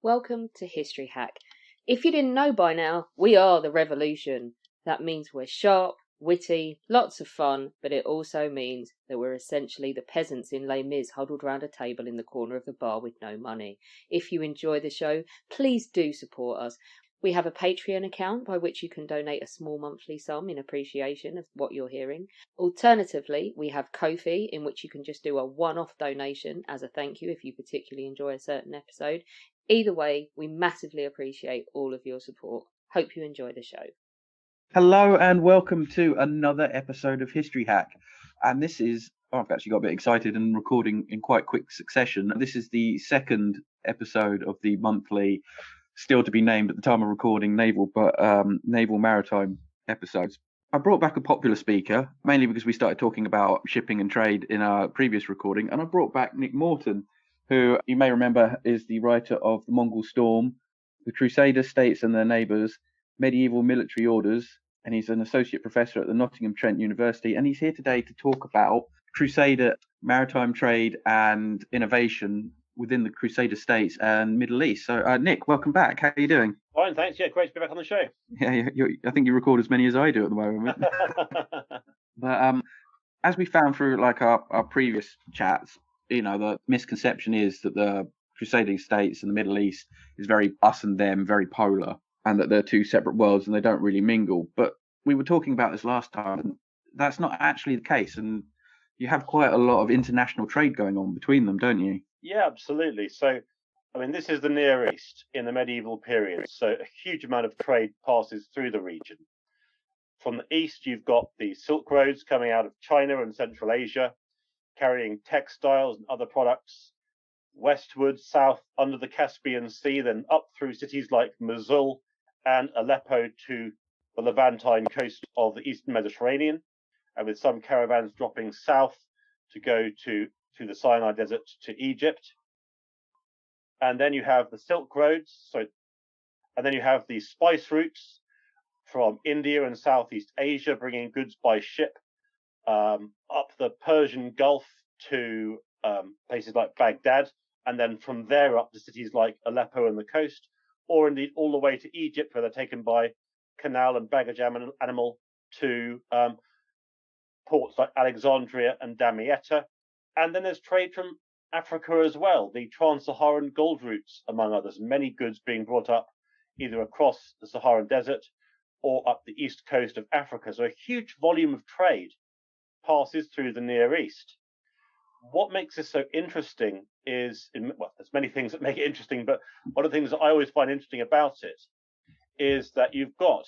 Welcome to History Hack. If you didn't know by now, we are the revolution. That means we're sharp, witty, lots of fun, but it also means that we're essentially the peasants in Les Mis huddled round a table in the corner of the bar with no money. If you enjoy the show, please do support us. We have a Patreon account by which you can donate a small monthly sum in appreciation of what you're hearing. Alternatively, we have Ko-fi, in which you can just do a one-off donation as a thank you if you particularly enjoy a certain episode. Either way, we massively appreciate all of your support. Hope you enjoy the show. Hello and welcome to another episode of History Hack. And this is, I've actually got a bit excited and recording in quite quick succession. This is the second episode of the monthly, still to be named at the time of recording, naval maritime episodes. I brought back a popular speaker, mainly because we started talking about shipping and trade in our previous recording. And I brought back Nick Morton, who you may remember is the writer of The Mongol Storm, The Crusader States and Their Neighbours, Medieval Military Orders, and he's an associate professor at the Nottingham Trent University. And he's here today to talk about Crusader maritime trade and innovation within the Crusader states and Middle East. So, Nick, welcome back. How are you doing? Fine, thanks. Yeah, great to be back on the show. Yeah, I think you record as many as I do at the moment. But as we found through like our previous chats, you know, the misconception is that the crusading states and the Middle East is very us and them, very polar, and that they're two separate worlds and they don't really mingle. But we were talking about this last time, and that's not actually the case. And you have quite a lot of international trade going on between them, don't you? Yeah, absolutely. So, I mean, this is the Near East in the medieval period. So a huge amount of trade passes through the region. From the east, you've got the Silk Roads coming out of China and Central Asia, carrying textiles and other products westward, south, under the Caspian Sea, then up through cities like Mosul and Aleppo to the Levantine coast of the Eastern Mediterranean, and with some caravans dropping south to go to the Sinai Desert to Egypt. And then you have the Silk Roads, and then you have the spice routes from India and Southeast Asia, bringing goods by ship up the Persian Gulf to places like Baghdad, and then from there up to cities like Aleppo and the coast, or indeed all the way to Egypt, where they're taken by canal and baggage animal to ports like Alexandria and Damietta. And then there's trade from Africa as well, the trans-Saharan gold routes, among others, many goods being brought up either across the Saharan desert or up the east coast of Africa. So a huge volume of trade passes through the Near East. What makes this so interesting is, well, there's many things that make it interesting, but one of the things that I always find interesting about it is that you've got,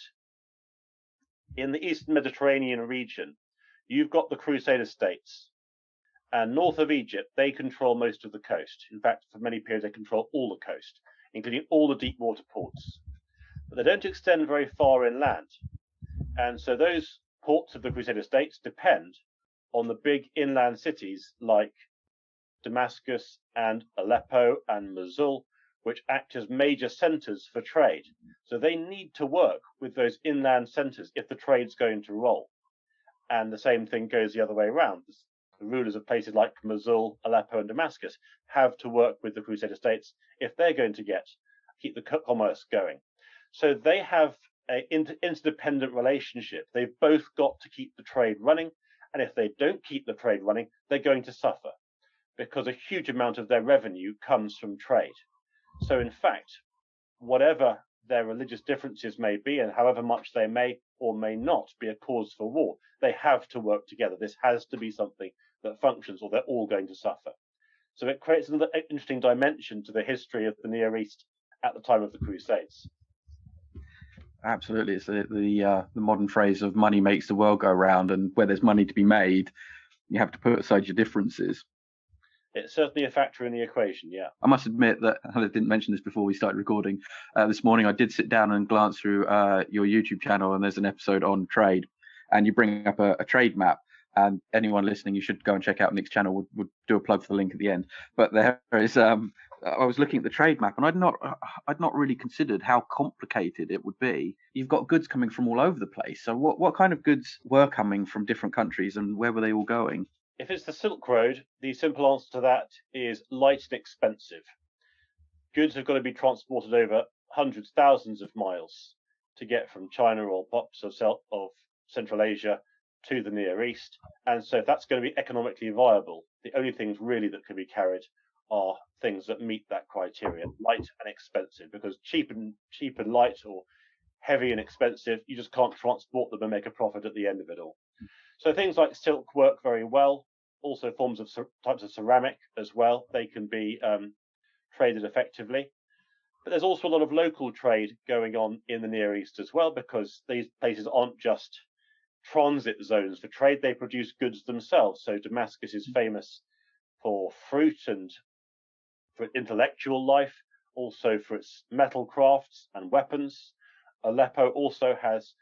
in the Eastern Mediterranean region, you've got the Crusader states. And north of Egypt, they control most of the coast. In fact, for many periods, they control all the coast, including all the deep water ports. But they don't extend very far inland. And so those ports of the Crusader states depend on the big inland cities like Damascus and Aleppo and Mosul, which act as major centers for trade. So they need to work with those inland centers if the trade's going to roll. And the same thing goes the other way around. The rulers of places like Mosul, Aleppo, and Damascus have to work with the Crusader states if they're going to keep the commerce going. So they have an interdependent relationship. They've both got to keep the trade running, and if they don't keep the trade running, they're going to suffer because a huge amount of their revenue comes from trade. So in fact, whatever their religious differences may be, and however much they may or may not be a cause for war, they have to work together. This has to be something that functions, or they're all going to suffer. So it creates another interesting dimension to the history of the Near East at the time of the Crusades. Absolutely. It's the modern phrase of money makes the world go round, and where there's money to be made, you have to put aside your differences. It's certainly a factor in the equation, yeah. I must admit that I didn't mention this before we started recording. This morning I did sit down and glance through your YouTube channel, and there's an episode on trade, and you bring up a trade map. And anyone listening, you should go and check out Nick's channel. Would do a plug for the link at the end. But there is, I was looking at the trade map, and I'd not really considered how complicated it would be. You've got goods coming from all over the place. So what kind of goods were coming from different countries, and where were they all going? If it's the Silk Road, the simple answer to that is light and expensive. goods have got to be transported over hundreds, thousands of miles to get from China or parts of Central Asia to the Near East. And so if that's going to be economically viable, the only things really that can be carried are things that meet that criteria, light and expensive, because cheap and light, or heavy and expensive, you just can't transport them and make a profit at the end of it all. So things like silk work very well. Also types of ceramic as well. They can be traded effectively. But there's also a lot of local trade going on in the Near East as well, because these places aren't just transit zones for trade, they produce goods themselves. So Damascus is famous for fruit and for intellectual life, also for its metal crafts and weapons. Aleppo also has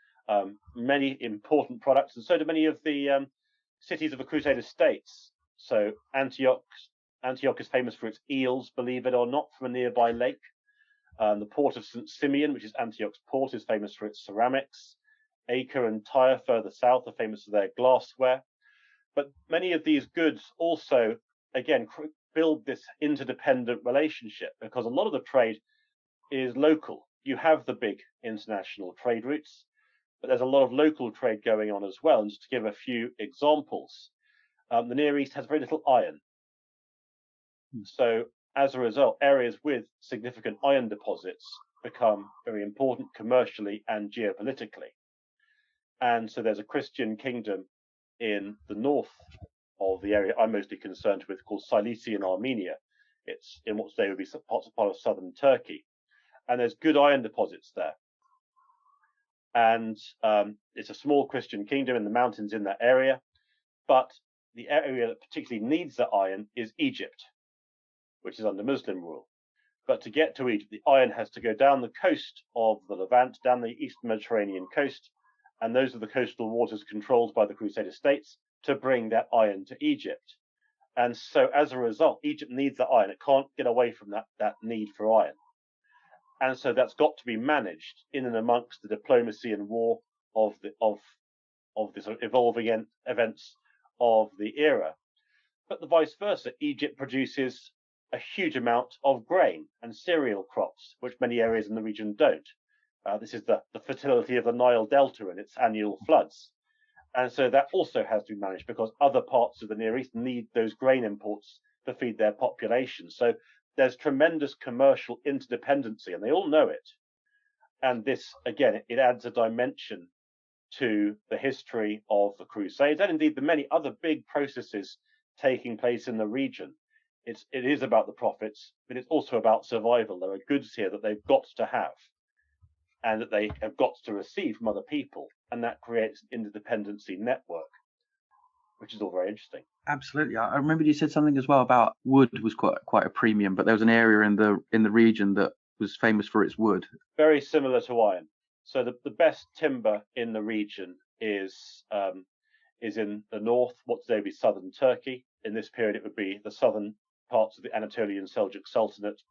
many important products, and so do many of the cities of the Crusader states. So Antioch is famous for its eels, believe it or not, from a nearby lake. The port of St. Simeon, which is Antioch's port, is famous for its ceramics. Acre and Tyre, further south, are famous for their glassware. But many of these goods also, again, build this interdependent relationship, because a lot of the trade is local. You have the big international trade routes, but there's a lot of local trade going on as well. And just to give a few examples, the Near East has very little iron. So as a result, areas with significant iron deposits become very important commercially and geopolitically. And so there's a Christian kingdom in the north of the area I'm mostly concerned with, called Cilician Armenia. It's in what today would be part of southern Turkey. And there's good iron deposits there. And it's a small Christian kingdom in the mountains in that area. But the area that particularly needs the iron is Egypt, which is under Muslim rule. But to get to Egypt, the iron has to go down the coast of the Levant, down the eastern Mediterranean coast, and those are the coastal waters controlled by the Crusader states, to bring that iron to Egypt. And so as a result, Egypt needs that iron. It can't get away from that need for iron. And so that's got to be managed in and amongst the diplomacy and war of the sort of evolving events of the era. But the vice versa, Egypt produces a huge amount of grain and cereal crops, which many areas in the region don't. This is the fertility of the Nile Delta and its annual floods. And so that also has to be managed, because other parts of the Near East need those grain imports to feed their population. So there's tremendous commercial interdependency, and they all know it. And this, again, it adds a dimension to the history of the Crusades, and indeed the many other big processes taking place in the region. It is about the profits, but it's also about survival. There are goods here that they've got to have, and that they have got to receive from other people, and that creates an interdependency network, which is all very interesting. Absolutely. I remember you said something as well about wood was quite a premium, but there was an area in the region that was famous for its wood. Very similar to iron. So the best timber in the region is in the north, what today would be southern Turkey. In this period, it would be the southern parts of the Anatolian Seljuk Sultanate.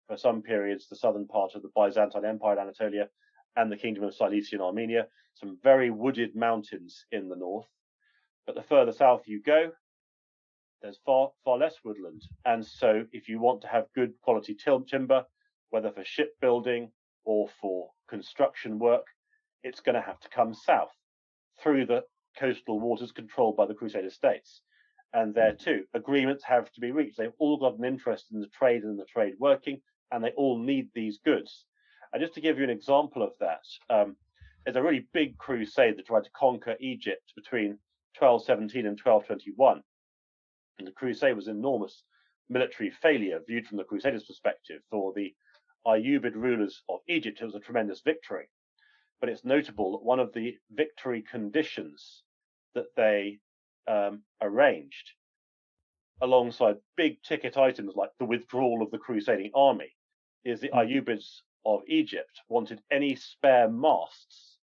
For some periods, the southern part of the Byzantine Empire in Anatolia and the Kingdom of Cilician Armenia. Some very wooded mountains in the north. But the further south you go, there's far less woodland. And so if you want to have good quality timber, whether for shipbuilding or for construction work, it's going to have to come south through the coastal waters controlled by the Crusader states. And there too, agreements have to be reached. They've all got an interest in the trade and the trade working, and they all need these goods. And just to give you an example of that, there's a really big crusade that tried to conquer Egypt between 1217 and 1221. And the crusade was an enormous military failure viewed from the Crusaders' perspective. For the Ayyubid rulers of Egypt, it was a tremendous victory. But it's notable that one of the victory conditions that they arranged, alongside big ticket items like the withdrawal of the crusading army, is the Ayyubids of Egypt wanted any spare masts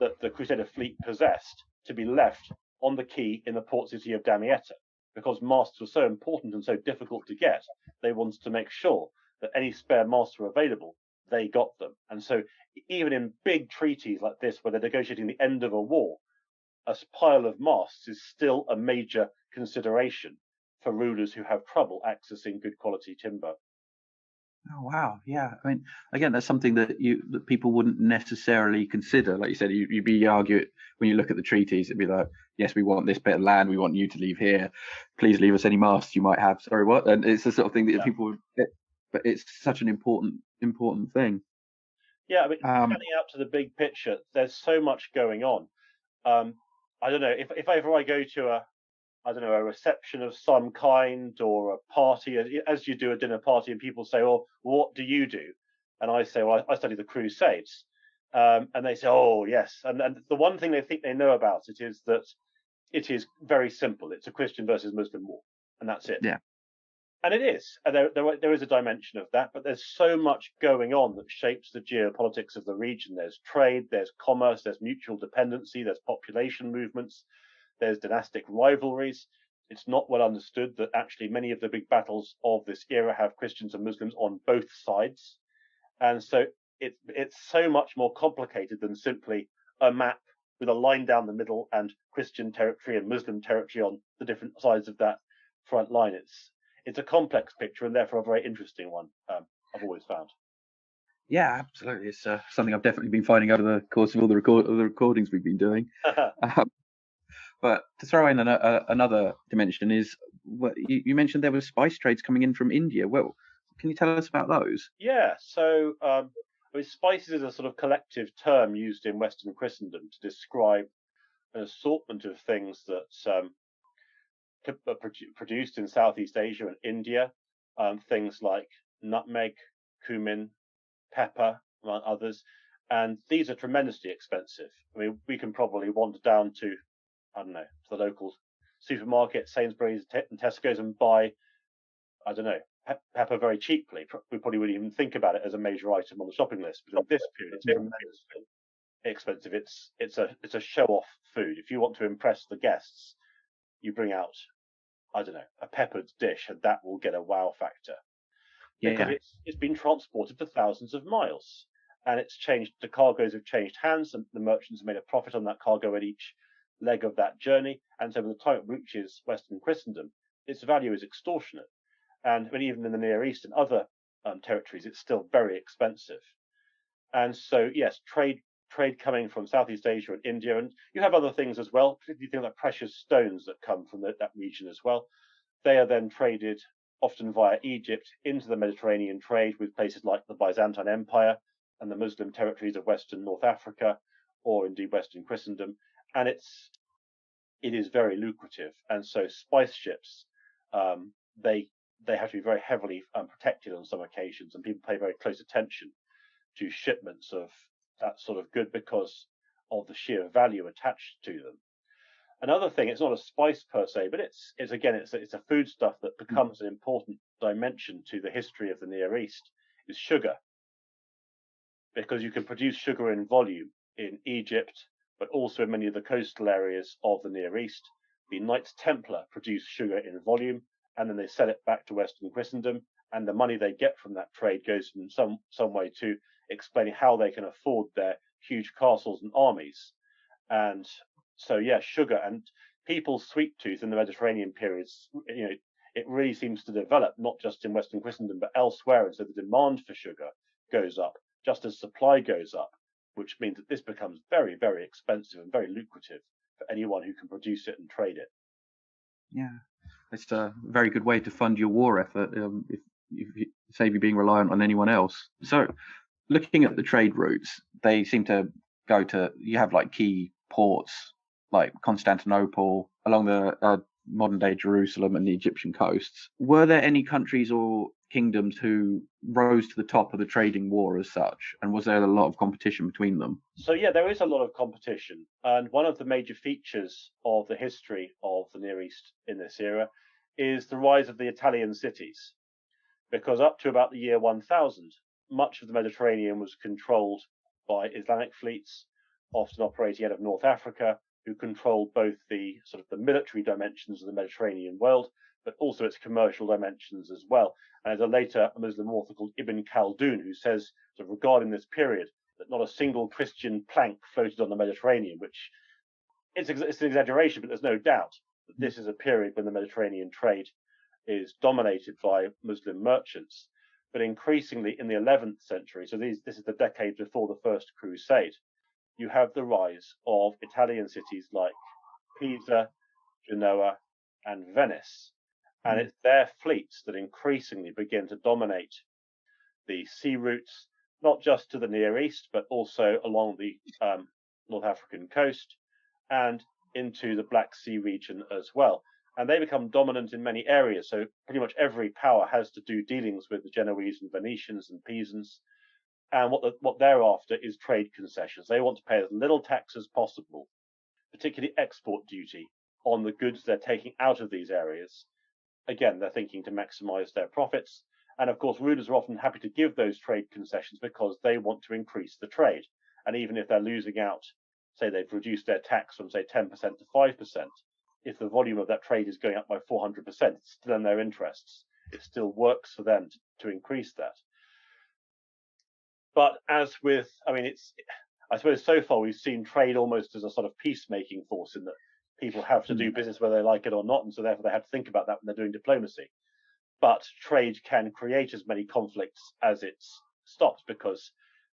that the Crusader fleet possessed to be left on the quay in the port city of Damietta. Because masts were so important and so difficult to get, they wanted to make sure that any spare masts were available, they got them. And so even in big treaties like this, where they're negotiating the end of a war, a pile of masts is still a major consideration for rulers who have trouble accessing good quality timber. Oh wow, yeah. I mean, again, that's something that people wouldn't necessarily consider. Like you said, you'd be argue when you look at the treaties, it'd be like, yes, we want this bit of land, we want you to leave here. Please leave us any masts you might have. Sorry, what? And it's the sort of thing that Yeah. people, but it's such an important thing. Yeah, I mean, Um, panning out to the big picture, there's so much going on. Um, I don't know if ever I go to a reception of some kind or a party, as you do a dinner party, and people say, "Well, what do you do?" And I say, "Well, I study the Crusades," and they say, "Oh, yes." And the one thing they think they know about it is that it is very simple. It's a Christian versus Muslim war, and that's it. yeah, And it is. And there is a dimension of that, but there's so much going on that shapes the geopolitics of the region. There's trade, there's commerce, there's mutual dependency, there's population movements, there's dynastic rivalries. It's not well understood that actually many of the big battles of this era have Christians and Muslims on both sides. And so it's so much more complicated than simply a map with a line down the middle and Christian territory and Muslim territory on the different sides of that front line. It's a complex picture and therefore a very interesting one. I've always found. yeah, absolutely. It's something I've definitely been finding over the course of all the recordings we've been doing. Um, but to throw in another dimension is what you mentioned there were spice trades coming in from India. Well, can you tell us about those? Yeah, so I mean, spices is a sort of collective term used in Western Christendom to describe an assortment of things that produced in Southeast Asia and India. Things like nutmeg, cumin, pepper, among others. And these are tremendously expensive. I mean, we can probably wander down to, I don't know, the local supermarket, Sainsbury's and Tesco's, and buy, I don't know, pepper very cheaply. We probably wouldn't even think about it as a major item on the shopping list. But in this period, it's tremendously expensive. It's a show off food. If you want to impress the guests, you bring out, I don't know, a peppered dish, and that will get a wow factor because Yeah, it's been transported for thousands of miles, and it's changed. The cargoes have changed hands, and the merchants have made a profit on that cargo at each leg of that journey. And so, by the time it reaches Western Christendom, its value is extortionate. And I mean, even in the Near East and other territories, it's still very expensive. And so, yes, trade coming from Southeast Asia and India, and you have other things as well, particularly things like precious stones that come from that region as well. They are then traded often via Egypt into the Mediterranean trade with places like the Byzantine Empire and the Muslim territories of Western North Africa, or indeed Western Christendom. And it is very lucrative. And so spice ships, um, they they have to be very heavily protected on some occasions, and people pay very close attention to shipments of that sort of good because of the sheer value attached to them. Another thing, it's not a spice per se, but it's a foodstuff that becomes an important dimension to the history of the Near East, is sugar, because you can produce sugar in volume in Egypt, but also in many of the coastal areas of the Near East. The Knights Templar produce sugar in volume, and then they sell it back to Western Christendom, and the money they get from that trade goes in some way to explaining how they can afford their huge castles and armies. And so, yeah, sugar and people's sweet tooth in the Mediterranean periods, it really seems to develop not just in Western Christendom but elsewhere, and so the demand for sugar goes up just as supply goes up, which means that this becomes very, very expensive and very lucrative for anyone who can produce it and trade it. yeah. It's a very good way to fund your war effort if you save you being reliant on anyone else. So, looking at the trade routes, they seem to go to, you have like key ports like Constantinople along the modern day Jerusalem and the Egyptian coasts. Were there any countries or kingdoms who rose to the top of the trading war as such? And was there a lot of competition between them? So, yeah, there is a lot of competition. And one of the major features of the history of the Near East in this era is the rise of the Italian cities, because up to about the year 1000, much of the Mediterranean was controlled by Islamic fleets, often operating out of North Africa, who controlled both the sort of the military dimensions of the Mediterranean world, but also its commercial dimensions as well. And there's a later Muslim author called Ibn Khaldun who says, sort of regarding this period, that not a single Christian plank floated on the Mediterranean, which it's an exaggeration, but there's no doubt that this is a period when the Mediterranean trade is dominated by Muslim merchants. But increasingly in the 11th century, so this is the decade before the First Crusade, you have the rise of Italian cities like Pisa, Genoa, and Venice. And it's their fleets that increasingly begin to dominate the sea routes, not just to the Near East, but also along the North African coast and into the Black Sea region as well. And they become dominant in many areas. So pretty much every power has to do dealings with the Genoese and Venetians and Pisans. And what they're after is trade concessions. They want to pay as little tax as possible, particularly export duty, on the goods they're taking out of these areas. Again, they're thinking to maximize their profits. And of course, rulers are often happy to give those trade concessions because they want to increase the trade. And even if they're losing out, say they've reduced their tax from, say, 10% to 5%, if the volume of that trade is going up by 400%, it's still in their interests. It still works for them to increase that. But as with, I suppose so far we've seen trade almost as a sort of peacemaking force, in that people have to do business whether they like it or not, and so therefore they have to think about that when they're doing diplomacy. But trade can create as many conflicts as it stops, because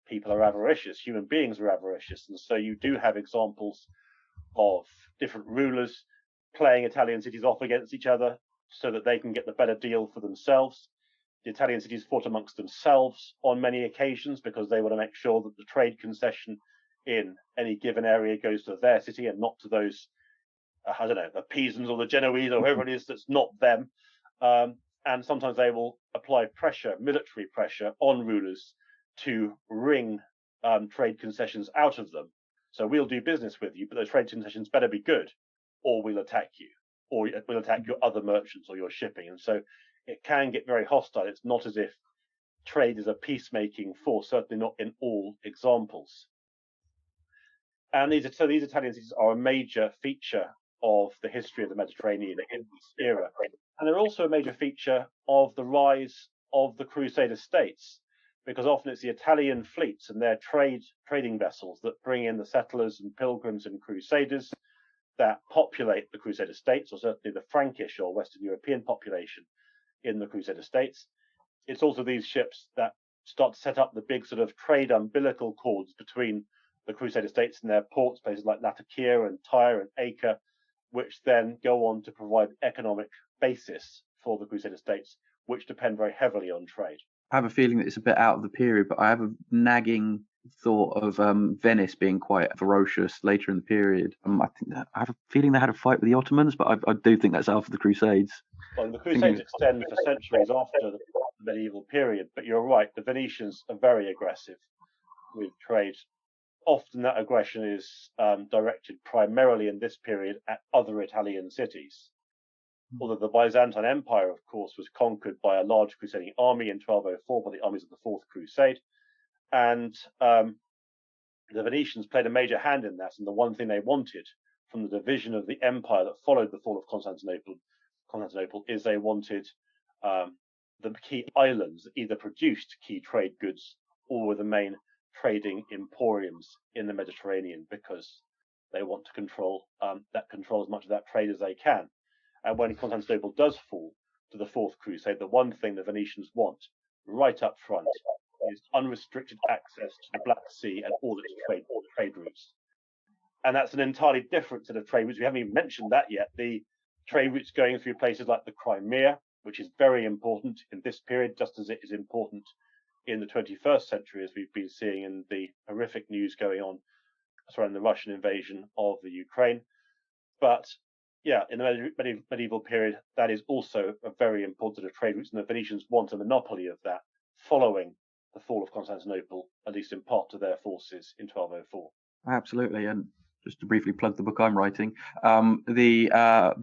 people are avaricious, human beings are avaricious, and so you do have examples of different rulers playing Italian cities off against each other so that they can get the better deal for themselves. The Italian cities fought amongst themselves on many occasions because they want to make sure that the trade concession in any given area goes to their city and not to those, the Pisans or the Genoese or whoever it is that's not them. And sometimes they will apply pressure, military pressure, on rulers to wring trade concessions out of them. So we'll do business with you, but those trade concessions better be good, or we'll attack you, or we'll attack your other merchants or your shipping. And so it can get very hostile. It's not as if trade is a peacemaking force, certainly not in all examples. And these Italian cities are a major feature of the history of the Mediterranean in this era. And they're also a major feature of the rise of the Crusader states, because often it's the Italian fleets and their trading vessels that bring in the settlers and pilgrims and crusaders that populate the Crusader states, or certainly the Frankish or Western European population in the Crusader states. It's also these ships that start to set up the big sort of trade umbilical cords between the Crusader states and their ports, places like Latakia and Tyre and Acre, which then go on to provide economic basis for the Crusader states, which depend very heavily on trade. I have a feeling that it's a bit out of the period, but I have a nagging thought of Venice being quite ferocious later in the period. I have a feeling they had a fight with the Ottomans, but I do think that's after the Crusades. Well, the Crusades extend for centuries after the medieval period, but you're right, the Venetians are very aggressive with trade. Often that aggression is directed primarily in this period at other Italian cities. Although the Byzantine Empire, of course, was conquered by a large crusading army in 1204 by the armies of the Fourth Crusade, and the Venetians played a major hand in that. And the one thing they wanted from the division of the empire that followed the fall of Constantinople is they wanted the key islands that either produced key trade goods or were the main trading emporiums in the Mediterranean, because they want to control as much of that trade as they can. And when Constantinople does fall to the Fourth Crusade, the one thing the Venetians want right up front is unrestricted access to the Black Sea and all its trade routes. And that's an entirely different set of trade routes. We haven't even mentioned that yet. The trade routes going through places like the Crimea, which is very important in this period, just as it is important in the 21st century, as we've been seeing in the horrific news going on surrounding the Russian invasion of the Ukraine. But yeah, in the medieval period, that is also a very important trade route, and the Venetians want a monopoly of that following the fall of Constantinople, at least in part to their forces in 1204. Absolutely, and just to briefly plug the book I'm writing, the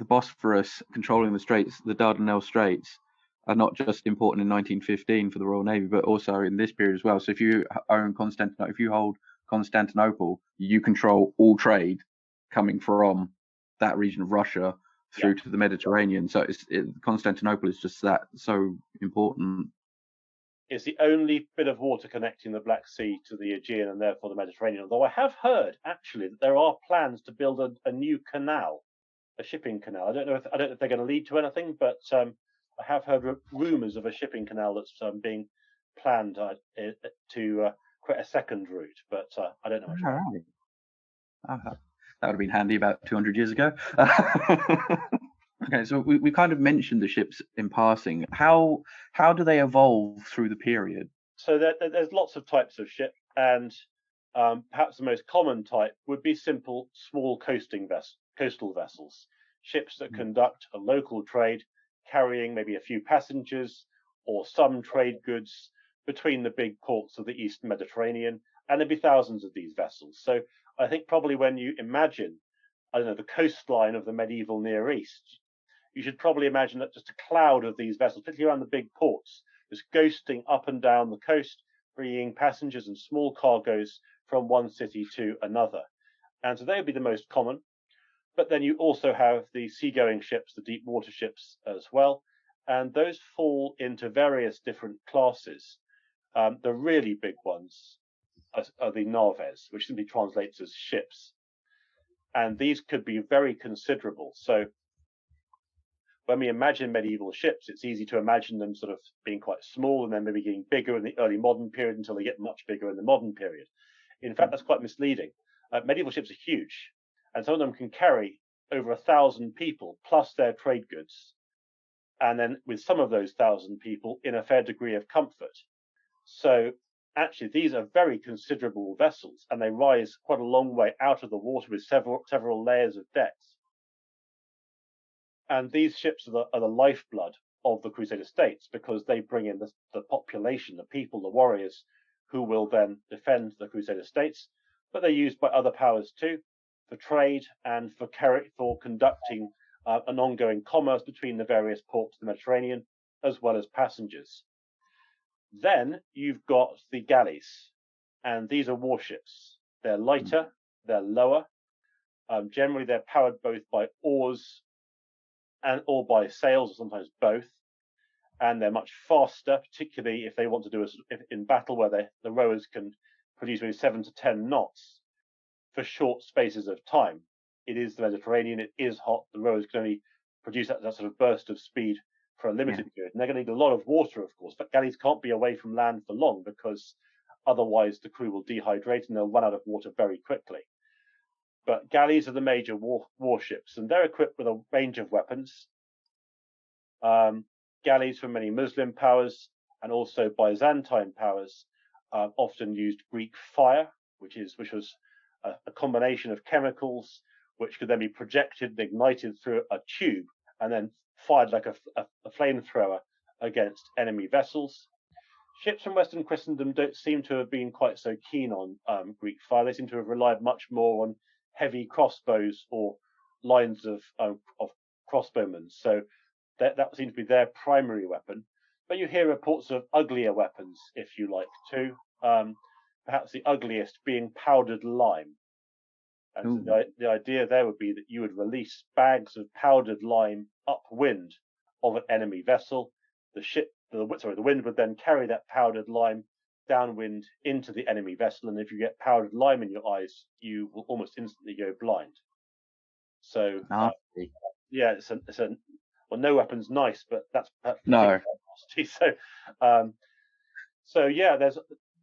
Bosphorus controlling the straits, the Dardanelles Straits, are not just important in 1915 for the Royal Navy, but also in this period as well. So if you hold Constantinople, you control all trade coming from that region of Russia through to the Mediterranean. So Constantinople is just that so important. It's the only bit of water connecting the Black Sea to the Aegean and therefore the Mediterranean. Although I have heard actually that there are plans to build a new canal, a shipping canal. I don't know if they're going to lead to anything, but I have heard rumours of a shipping canal that's being planned to create a second route, but I don't know much All about right. That would have been handy about 200 years ago. Okay, so we kind of mentioned the ships in passing. How do they evolve through the period? So there's lots of types of ship, and perhaps the most common type would be simple, small coastal vessels, ships that conduct a local trade, carrying maybe a few passengers or some trade goods between the big ports of the Eastern Mediterranean, and there'd be thousands of these vessels. So I think probably when you imagine, I don't know, the coastline of the medieval Near East, you should probably imagine that just a cloud of these vessels, particularly around the big ports, just ghosting up and down the coast, bringing passengers and small cargoes from one city to another. And so they would be the most common. But then you also have the seagoing ships, the deep water ships as well. And those fall into various different classes. The really big ones are the naves, which simply translates as ships. And these could be very considerable. So when we imagine medieval ships, it's easy to imagine them sort of being quite small and then maybe getting bigger in the early modern period until they get much bigger in the modern period. In fact, that's quite misleading. Medieval ships are huge, and some of them can carry over 1,000 people plus their trade goods, and then with some of those 1,000 people in a fair degree of comfort. So actually, these are very considerable vessels, and they rise quite a long way out of the water with several layers of decks. And these ships are the lifeblood of the Crusader states because they bring in the population, the people, the warriors who will then defend the Crusader states. But they're used by other powers too for trade and for conducting an ongoing commerce between the various ports of the Mediterranean, as well as passengers. Then you've got the galleys, and these are warships. They're lighter, they're lower. Generally, they're powered both by oars or by sails, or sometimes both, and they're much faster, particularly if they want to do in battle where the rowers can produce maybe 7 to 10 knots for short spaces of time. It is the Mediterranean, it is hot, the rowers can only produce that sort of burst of speed for a limited period. And they're going to need a lot of water, of course, but galleys can't be away from land for long because otherwise the crew will dehydrate and they'll run out of water very quickly. But galleys are the major warships, and they're equipped with a range of weapons. Galleys from many Muslim powers and also Byzantine powers often used Greek fire, which was a combination of chemicals which could then be projected and ignited through a tube and then fired like a flamethrower against enemy vessels. Ships from Western Christendom don't seem to have been quite so keen on Greek fire. They seem to have relied much more on heavy crossbows or lines of crossbowmen. So that seems to be their primary weapon. But you hear reports of uglier weapons, if you like, too. Perhaps the ugliest being powdered lime. And so the idea there would be that you would release bags of powdered lime upwind of an enemy vessel. The wind would then carry that powdered lime downwind into the enemy vessel, and if you get powdered lime in your eyes, you will almost instantly go blind. So, yeah, well, no weapon's nice, but that's no. So yeah,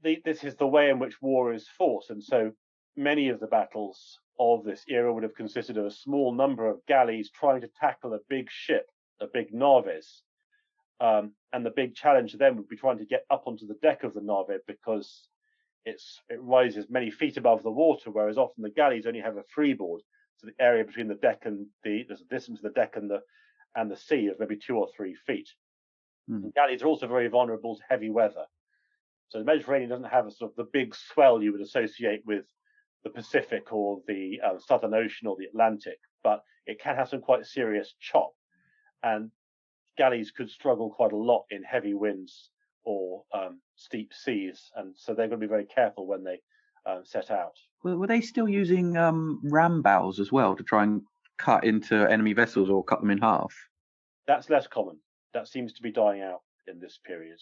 this is the way in which war is fought, and so many of the battles of this era would have consisted of a small number of galleys trying to tackle a big ship, a big navis. And the big challenge then would be trying to get up onto the deck of the navis because it rises many feet above the water, whereas often the galleys only have a freeboard. So the area between the deck and there's a distance to the deck and the sea of maybe 2 or 3 feet. And galleys are also very vulnerable to heavy weather. So the Mediterranean doesn't have a sort of the big swell you would associate with the Pacific or the Southern Ocean or the Atlantic, but it can have some quite serious chop. And galleys could struggle quite a lot in heavy winds or steep seas, and so they're going to be very careful when they set out. Were they still using ram bows as well to try and cut into enemy vessels or cut them in half? That's less common. That seems to be dying out in this period.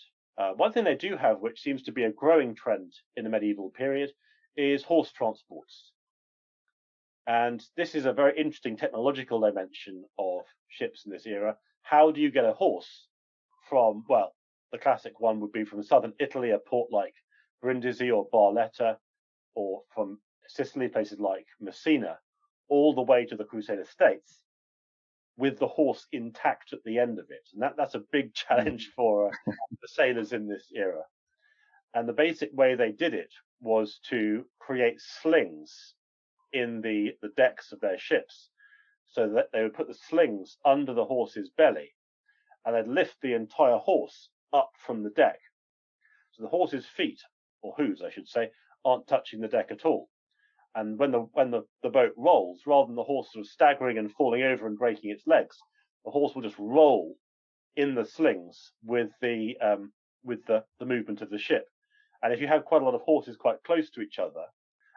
One thing they do have, which seems to be a growing trend in the medieval period, is horse transports. And this is a very interesting technological dimension of ships in this era. How do you get a horse from, well, the classic one would be from southern Italy, a port like Brindisi or Barletta, or from Sicily, places like Messina, all the way to the Crusader states, with the horse intact at the end of it. And that's a big challenge for the sailors in this era. And the basic way they did it was to create slings in the decks of their ships, so that they would put the slings under the horse's belly, and they'd lift the entire horse up from the deck. So the horse's feet, or hooves, I should say, aren't touching the deck at all. And when the boat rolls, rather than the horse sort of staggering and falling over and breaking its legs, the horse will just roll in the slings with the movement of the ship. And if you have quite a lot of horses quite close to each other,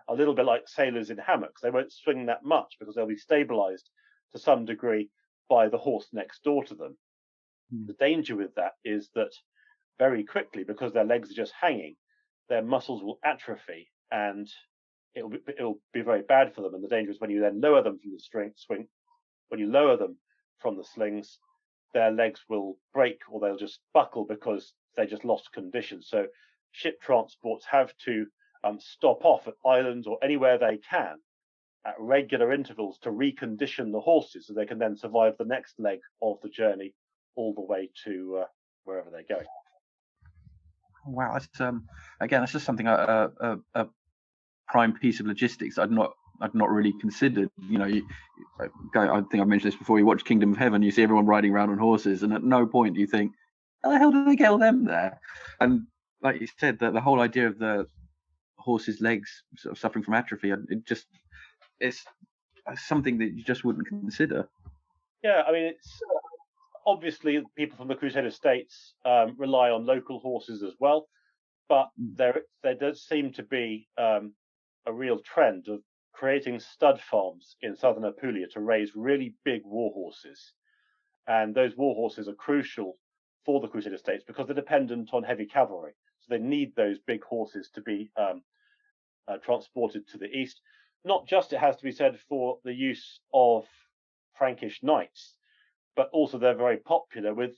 a little bit like sailors in hammocks, they won't swing that much because they'll be stabilized to some degree by the horse next door to them. The danger with that is that very quickly, because their legs are just hanging, their muscles will atrophy, and it'll be very bad for them. And the danger is when you then lower them from the swing, when you lower them from the slings, their legs will break or they'll just buckle because they just lost condition. So ship transports have to stop off at islands or anywhere they can at regular intervals to recondition the horses so they can then survive the next leg of the journey all the way to wherever they're going. Wow, that's again, that's just something a prime piece of logistics I'd not really considered. You know, I think I mentioned this before. You watch Kingdom of Heaven, you see everyone riding around on horses, and at no point do you think, how the hell did they get all them there? And like you said, the whole idea of the horse's legs sort of suffering from atrophy, it's something that you just wouldn't consider. Yeah, I mean, it's obviously people from the Crusader states rely on local horses as well, but there does seem to be a real trend of creating stud farms in southern Apulia to raise really big war horses, and those war horses are crucial for the Crusader states because they're dependent on heavy cavalry, so they need those big horses to be transported to the east. Not just, it has to be said, for the use of Frankish knights, but also they're very popular with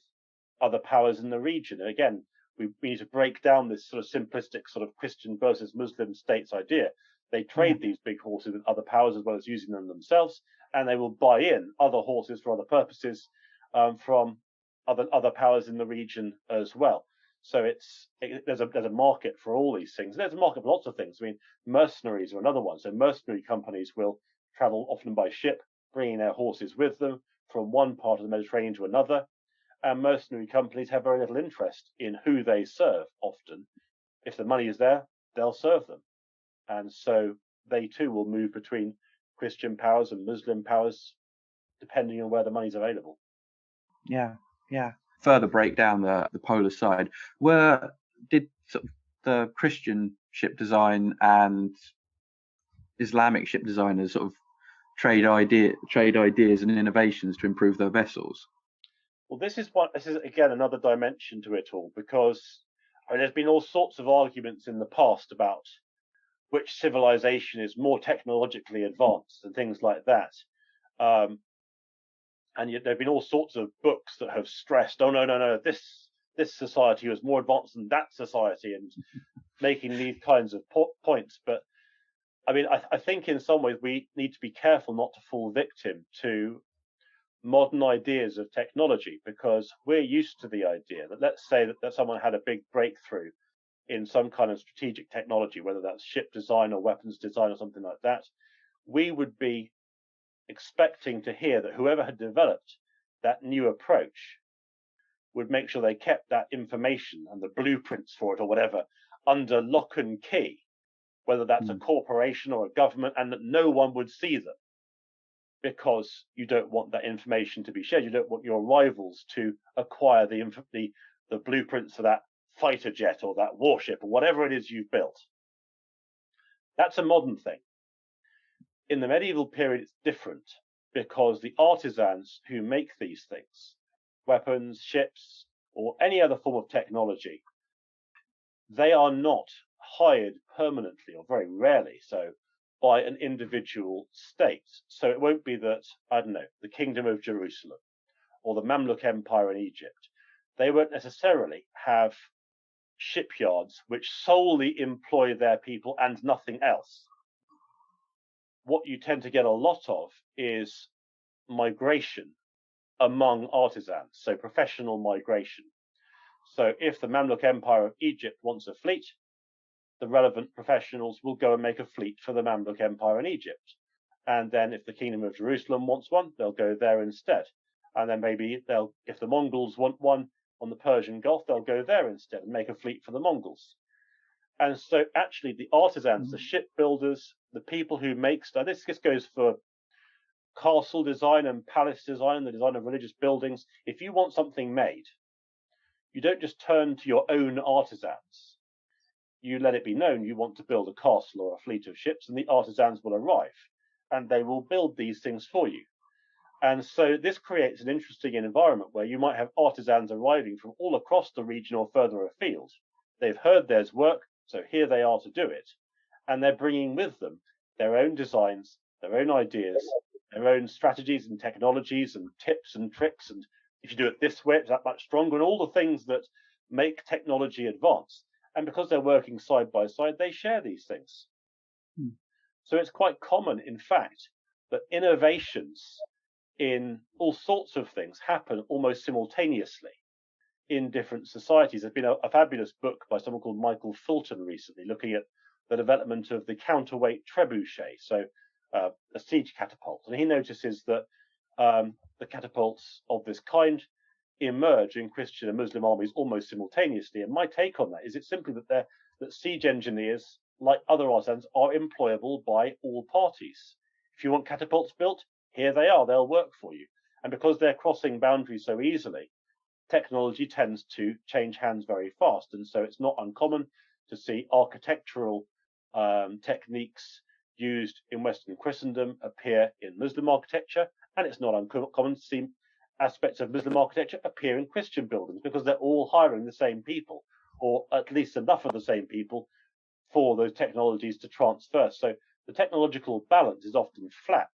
other powers in the region. And again, we need to break down this sort of simplistic sort of Christian versus Muslim states idea. They trade these big horses with other powers as well as using them themselves, and they will buy in other horses for other purposes from other powers in the region as well. So there's a market for all these things. There's a market for lots of things. I mean, mercenaries are another one. So mercenary companies will travel often by ship, bringing their horses with them from one part of the Mediterranean to another. And mercenary companies have very little interest in who they serve often. If the money is there, they'll serve them. And so they too will move between Christian powers and Muslim powers, depending on where the money's available. Yeah. Further break down the polar side. Did sort of the Christian ship design and Islamic ship designers sort of trade ideas and innovations to improve their vessels? Well, this is again another dimension to it all, because there's been all sorts of arguments in the past about which civilization is more technologically advanced and things like that. And yet there have been all sorts of books that have stressed, oh no, this society was more advanced than that society, and making these kinds of points. But I mean, I think in some ways we need to be careful not to fall victim to modern ideas of technology, because we're used to the idea that, let's say that someone had a big breakthrough in some kind of strategic technology, whether that's ship design or weapons design or something like that, we would be expecting to hear that whoever had developed that new approach would make sure they kept that information and the blueprints for it or whatever under lock and key, whether that's a corporation or a government, and that no one would see them, because you don't want that information to be shared. You don't want your rivals to acquire the blueprints for that fighter jet or that warship or whatever it is you've built. That's a modern thing. In the medieval period, it's different, because the artisans who make these things, weapons, ships, or any other form of technology, they are not hired permanently, or very rarely so, by an individual state. So it won't be that, I don't know, the Kingdom of Jerusalem or the Mamluk Empire in Egypt they won't necessarily have shipyards which solely employ their people and nothing else. What you tend to get a lot of is migration among artisans, so professional migration. So if the Mamluk Empire of Egypt wants a fleet, the relevant professionals will go and make a fleet for the Mamluk Empire in Egypt. And then if the Kingdom of Jerusalem wants one, they'll go there instead. And then maybe if the Mongols want one on the Persian Gulf, they'll go there instead and make a fleet for the Mongols. And so actually the artisans, the shipbuilders, the people who make stuff, this goes for castle design and palace design, the design of religious buildings. If you want something made, you don't just turn to your own artisans. You let it be known you want to build a castle or a fleet of ships, and the artisans will arrive and they will build these things for you. And so this creates an interesting environment where you might have artisans arriving from all across the region or further afield. They've heard there's work, so here they are to do it. And they're bringing with them their own designs, their own ideas, their own strategies and technologies and tips and tricks. And if you do it this way, it's that much stronger, and all the things that make technology advance. And because they're working side by side, they share these things. So it's quite common, in fact, that innovations in all sorts of things happen almost simultaneously in different societies. There's been a fabulous book by someone called Michael Fulton recently looking at the development of the counterweight trebuchet, so a siege catapult. And he notices that the catapults of this kind emerge in Christian and Muslim armies almost simultaneously. And my take on that is it's simply that siege engineers, like other artisans, are employable by all parties. If you want catapults built, here they are, they'll work for you. And because they're crossing boundaries so easily, technology tends to change hands very fast. And so it's not uncommon to see architectural techniques used in Western Christendom appear in Muslim architecture. And it's not uncommon to see aspects of Muslim architecture appear in Christian buildings, because they're all hiring the same people, or at least enough of the same people for those technologies to transfer. So the technological balance is often flat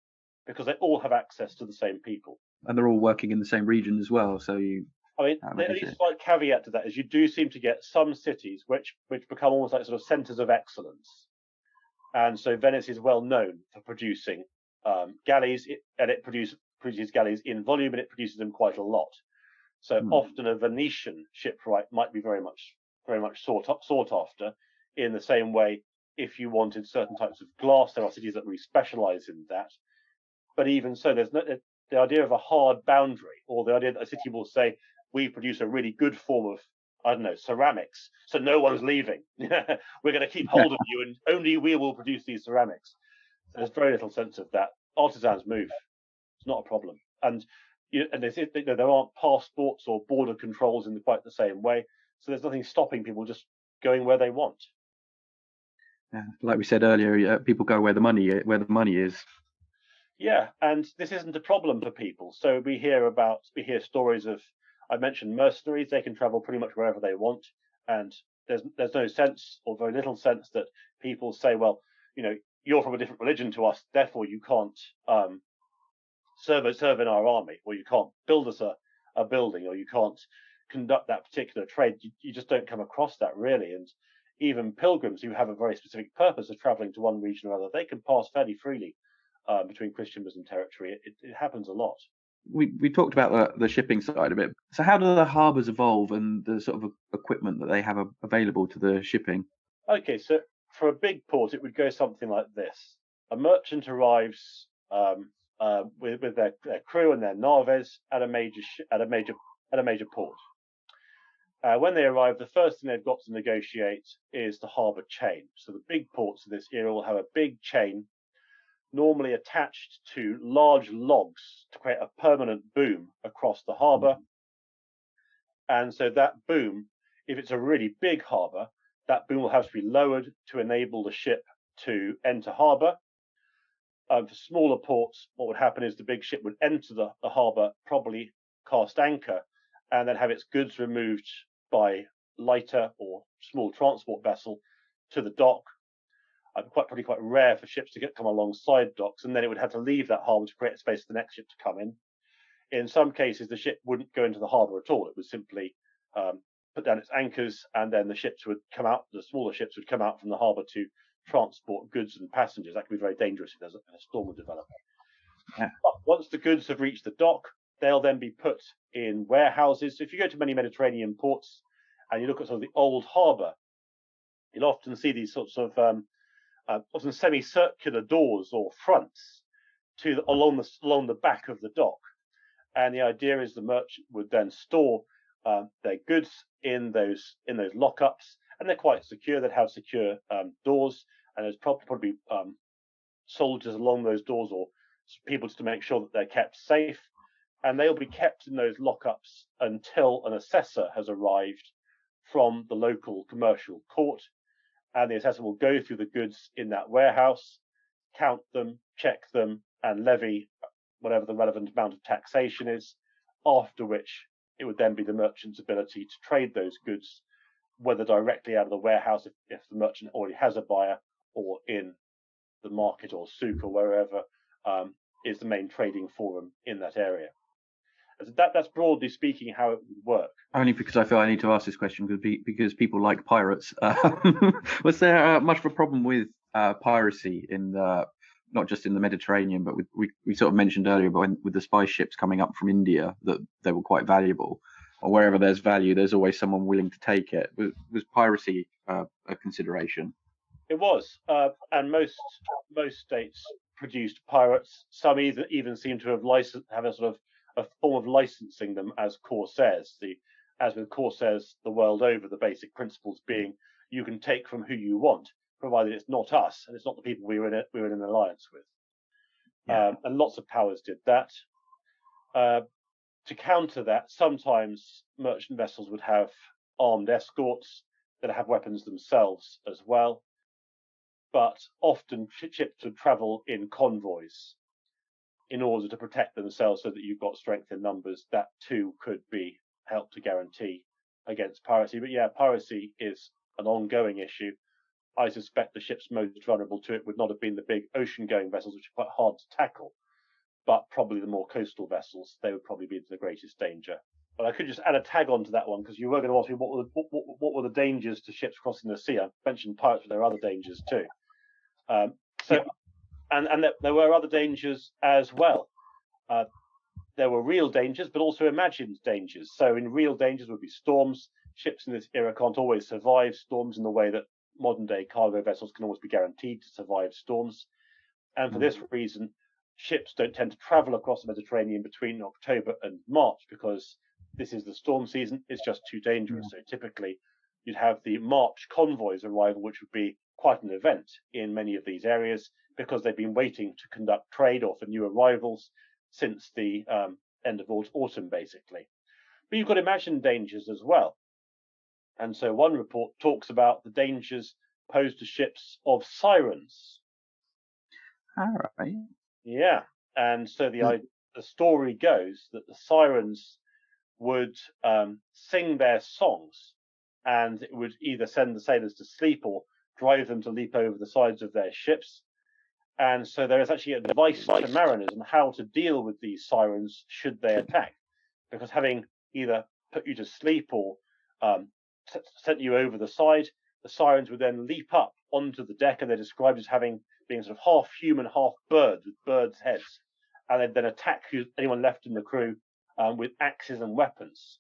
because they all have access to the same people. And they're all working in the same region as well. So the only slight caveat to that is you do seem to get some cities which become almost like sort of centres of excellence. And so Venice is well known for producing galleys, and it produces galleys in volume, and it produces them quite a lot. So often a Venetian shipwright might be very much sought after. In the same way, if you wanted certain types of glass, there are cities that really specialise in that. But even so, there's the idea of a hard boundary, or the idea that a city will say, we produce a really good form of, I don't know, ceramics, so no one's leaving. We're going to keep hold of you, and only we will produce these ceramics. So there's very little sense of that. Artisans move. It's not a problem. And there aren't passports or border controls in quite the same way. So there's nothing stopping people just going where they want. Yeah, like we said earlier, people go where the money is. Yeah, and this isn't a problem for people. So we hear stories of, I mentioned mercenaries. They can travel pretty much wherever they want, and there's no sense, or very little sense, that people say, well, you're from a different religion to us, therefore you can't serve in our army, or you can't build us a building, or you can't conduct that particular trade. You just don't come across that, really. And even pilgrims who have a very specific purpose of traveling to one region or other, they can pass fairly freely between Christian Muslim territory. It happens a lot. We talked about the shipping side a bit. So how do the harbours evolve, and the sort of equipment that they have available to the shipping? Okay, so for a big port, it would go something like this: a merchant arrives with their crew and their navies at a major port. When they arrive, the first thing they've got to negotiate is the harbour chain. So the big ports of this era will have a big chain, normally attached to large logs to create a permanent boom across the harbour. And so that boom, if it's a really big harbour, that boom will have to be lowered to enable the ship to enter harbour. For smaller ports, what would happen is the big ship would enter the harbour, probably cast anchor, and then have its goods removed by lighter or small transport vessel to the dock. Probably quite rare for ships to come alongside docks, and then it would have to leave that harbour to create space for the next ship to come in. In some cases, the ship wouldn't go into the harbour at all. It would simply put down its anchors, and then the ships would come out. The smaller ships would come out from the harbour to transport goods and passengers. That could be very dangerous if a storm would develop. Yeah. But once the goods have reached the dock, they'll then be put in warehouses. So if you go to many Mediterranean ports and you look at sort of the old harbour, you'll often see these sorts of often semicircular doors or fronts along the back of the dock. And the idea is the merchant would then store their goods in those lockups, and they're quite secure. They'd have secure doors, and there's probably soldiers along those doors or people just to make sure that they're kept safe. And they'll be kept in those lockups until an assessor has arrived from the local commercial court, and the assessor will go through the goods in that warehouse, count them, check them, and levy whatever the relevant amount of taxation is, after which it would then be the merchant's ability to trade those goods, whether directly out of the warehouse if the merchant already has a buyer, or in the market or souk or wherever is the main trading forum in that area. That's broadly speaking how it would work. Only because I feel I need to ask this question because people like pirates. Was there much of a problem with piracy in not just in the Mediterranean, but we sort of mentioned earlier, but with the spice ships coming up from India, that they were quite valuable, or wherever there's value, there's always someone willing to take it. Was piracy a consideration? It was, and most states produced pirates. Some even seem to have a sort of a form of licensing them as corsairs. As with corsairs the world over, the basic principles being you can take from who you want, provided it's not us and it's not the people we were in an alliance with. Yeah. And lots of powers did that. To counter that, sometimes merchant vessels would have armed escorts that have weapons themselves as well. But often ships would travel in convoys in order to protect themselves, so that you've got strength in numbers. That too could be helped to guarantee against piracy. But yeah, piracy is an ongoing issue. I suspect the ships most vulnerable to it would not have been the big ocean-going vessels, which are quite hard to tackle, but probably the more coastal vessels. They would probably be the greatest danger. But I could just add a tag on to that one, because you were going to ask me what were the dangers to ships crossing the sea. I mentioned pirates, but there are other dangers too. And there were other dangers as well. There were real dangers, but also imagined dangers. So in real dangers would be storms. Ships in this era can't always survive storms in the way that modern-day cargo vessels can always be guaranteed to survive storms. And for this reason, ships don't tend to travel across the Mediterranean between October and March, because this is the storm season. It's just too dangerous. So typically, you'd have the March convoys arrival, which would be quite an event in many of these areas, because they've been waiting to conduct trade or for new arrivals since the end of autumn, basically. But you've got imagined dangers as well. And so one report talks about the dangers posed to ships of sirens. All right. Yeah. And so the story goes that the sirens would sing their songs, and it would either send the sailors to sleep or drive them to leap over the sides of their ships. And so there is actually advice to mariners on how to deal with these sirens should they attack, because having either put you to sleep or sent you over the side, the sirens would then leap up onto the deck, and they're described as being sort of half human, half birds, with birds' heads, and they'd then attack anyone left in the crew with axes and weapons.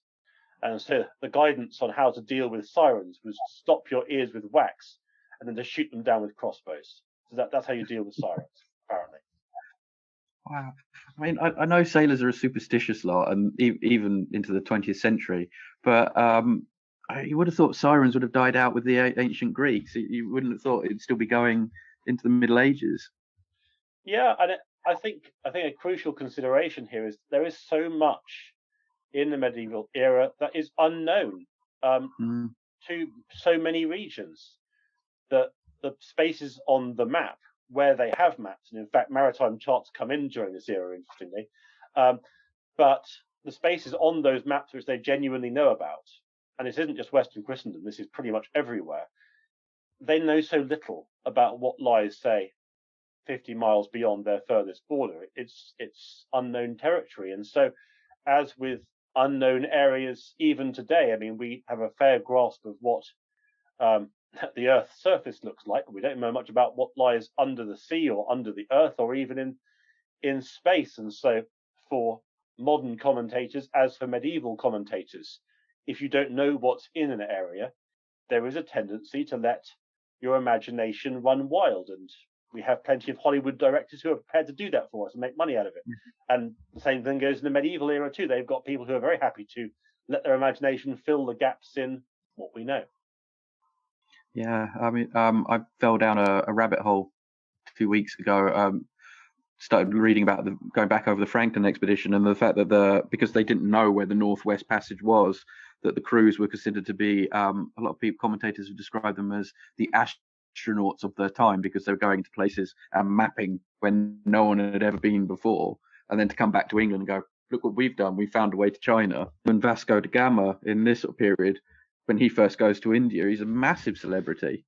And so the guidance on how to deal with sirens was to stop your ears with wax and then to shoot them down with crossbows. So that's how you deal with sirens, apparently. Wow. I mean, I know sailors are a superstitious lot, and even into the 20th century, but you would have thought sirens would have died out with the ancient Greeks. You wouldn't have thought it'd still be going into the Middle Ages. Yeah, and I think a crucial consideration here is there is so much in the medieval era that is unknown to so many regions, that the spaces on the map where they have maps, and in fact maritime charts come in during this era, interestingly, but the spaces on those maps which they genuinely know about, and this isn't just Western Christendom, this is pretty much everywhere, they know so little about what lies, say, 50 miles beyond their furthest border. It's unknown territory. And so, as with unknown areas even today. I mean, we have a fair grasp of what the Earth's surface looks like. We don't know much about what lies under the sea or under the Earth or even in space. And so for modern commentators, as for medieval commentators, if you don't know what's in an area, there is a tendency to let your imagination run wild. And we have plenty of Hollywood directors who are prepared to do that for us and make money out of it. And the same thing goes in the medieval era too. They've got people who are very happy to let their imagination fill the gaps in what we know. Yeah, I mean, I fell down a rabbit hole 2 weeks ago. Started reading about going back over the Franklin expedition and the fact that because they didn't know where the Northwest Passage was, that the crews were considered to be a lot of commentators have described them as the astronauts of their time, because they were going to places and mapping when no one had ever been before, and then to come back to England and go, look what we've done, we found a way to China. And Vasco da Gama in this sort of period, when he first goes to India, he's a massive celebrity.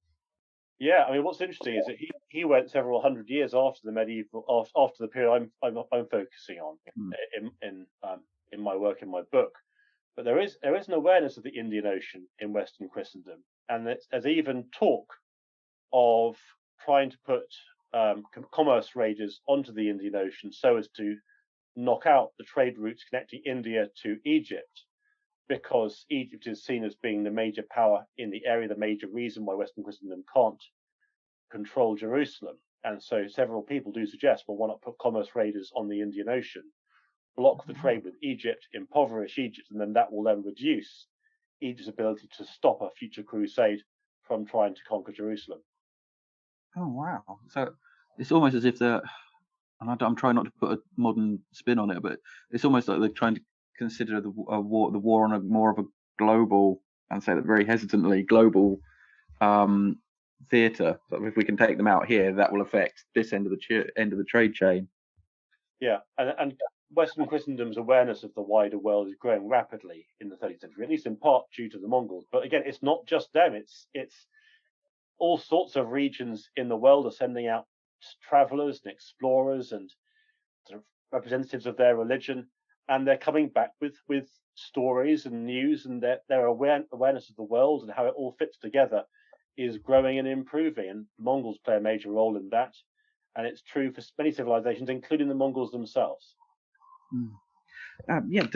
Yeah, I mean, what's interesting is that he went several hundred years after the medieval, after the period I'm focusing on in my work, in my book. But there is an awareness of the Indian Ocean in Western Christendom, and there's even talk of trying to put commerce raiders onto the Indian Ocean so as to knock out the trade routes connecting India to Egypt, because Egypt is seen as being the major power in the area, the major reason why Western Christendom can't control Jerusalem. And so several people do suggest, well, why not put commerce raiders on the Indian Ocean, block the trade with Egypt, impoverish Egypt, and then that will then reduce Egypt's ability to stop a future crusade from trying to conquer Jerusalem. Oh, wow. So it's almost as if and I'm trying not to put a modern spin on it, but it's almost like they're trying to consider the war on a more of a global, and say that very hesitantly, global theatre. So if we can take them out here, that will affect this end of the trade chain. Yeah, and Western Christendom's awareness of the wider world is growing rapidly in the 13th century, at least in part due to the Mongols. But again, it's not just them. It's all sorts of regions in the world are sending out travelers and explorers and sort of representatives of their religion, and they're coming back with stories and news, and their awareness of the world and how it all fits together is growing and improving. And the Mongols play a major role in that, and it's true for many civilizations, including the Mongols themselves. Yeah,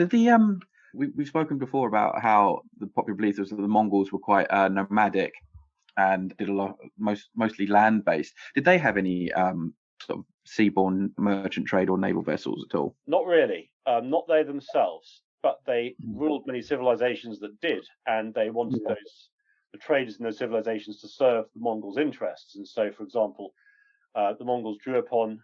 we've spoken before about how the popular belief was that the Mongols were quite nomadic and did a lot, mostly land-based. Did they have any sort of seaborne merchant trade or naval vessels at all? Not really, not they themselves, but they ruled many civilizations that did, and they wanted the traders in those civilizations to serve the Mongols' interests. And so, for example, the Mongols drew upon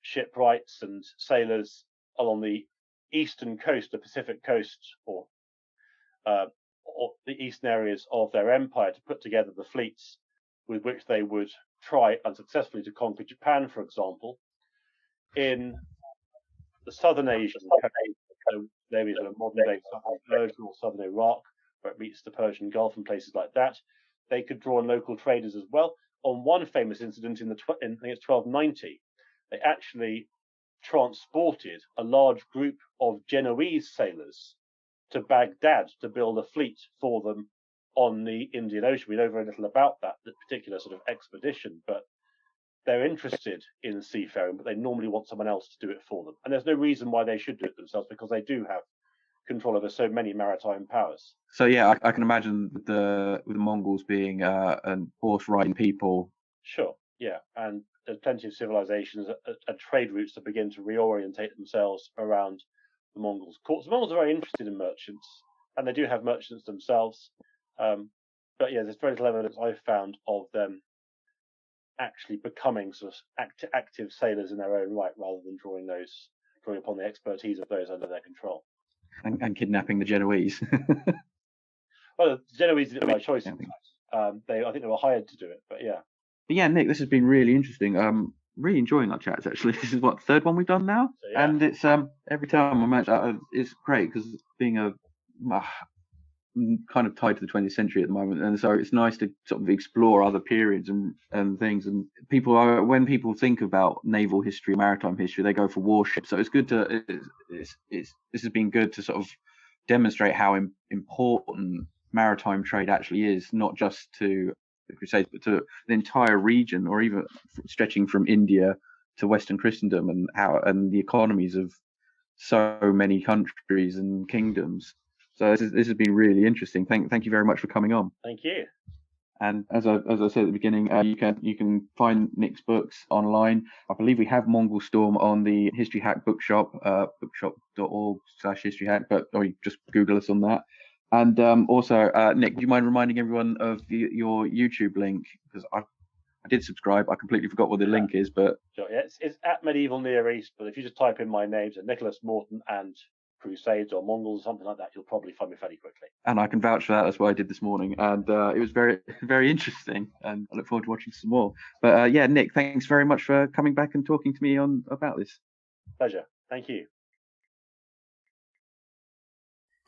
shipwrights and sailors along the eastern coast, the Pacific coast, or the eastern areas of their empire, to put together the fleets with which they would try unsuccessfully to conquer Japan, for example. In the southern Asian coast, so maybe sort of modern day southern Persia or southern Iraq, where it meets the Persian Gulf and places like that, they could draw on local traders as well. On one famous incident in I think it's 1290, they actually transported a large group of Genoese sailors to Baghdad to build a fleet for them on the Indian Ocean. We know very little about that particular sort of expedition, but they're interested in seafaring, but they normally want someone else to do it for them. And there's no reason why they should do it themselves, because they do have control over so many maritime powers. So yeah, I can imagine with the Mongols being an horse riding people. Sure, yeah, and there's plenty of civilizations and trade routes that begin to reorientate themselves around the Mongols' courts. The Mongols are very interested in merchants, and they do have merchants themselves. But yeah, there's very little evidence I've found of them actually becoming sort of active sailors in their own right, rather than drawing upon the expertise of those under their control. And kidnapping the Genoese. Well, the Genoese did it by choice. I think they were hired to do it, but yeah. But yeah, Nick, this has been really interesting. Really enjoying our chats. Actually, this is what, third one we've done now, so, yeah. And it's every time I match, it's great because being a kind of tied to the 20th century at the moment, and so it's nice to sort of explore other periods and things. And when people think about naval history, maritime history, they go for warships. So it's good to this has been good to sort of demonstrate how important maritime trade actually is, not just to the Crusades, but to the entire region, or even stretching from India to Western Christendom, and the economies of so many countries and kingdoms. So this has been really interesting. Thank you very much for coming on. Thank you. And as I said at the beginning, you can find Nick's books online. I believe we have Mongol Storm on the History Hack bookshop, bookshop.org/historyhack, or you just Google us on that. And also, Nick, do you mind reminding everyone of your YouTube link? Because I did subscribe. I completely forgot what the link is, but sure, yeah, it's at Medieval Near East. But if you just type in my names, Nicholas Morton and Crusades or Mongols or something like that, you'll probably find me fairly quickly. And I can vouch for that. That's what I did this morning, and it was very, very interesting. And I look forward to watching some more. But yeah, Nick, thanks very much for coming back and talking to me about this. Pleasure. Thank you.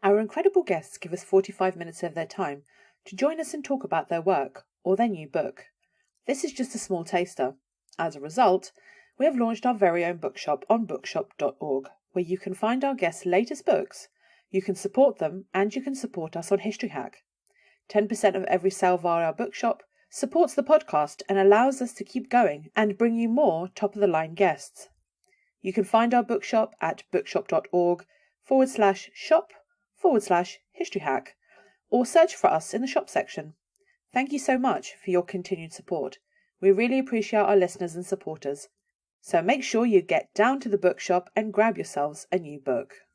Our incredible guests give us 45 minutes of their time to join us and talk about their work or their new book. This is just a small taster. As a result, we have launched our very own bookshop on bookshop.org, where you can find our guests' latest books, you can support them, and you can support us on History Hack. 10% of every sale via our bookshop supports the podcast and allows us to keep going and bring you more top-of-the-line guests. You can find our bookshop at bookshop.org/shop/historyhack, or search for us in the shop section. Thank you so much for your continued support. We really appreciate our listeners and supporters. So make sure you get down to the bookshop and grab yourselves a new book.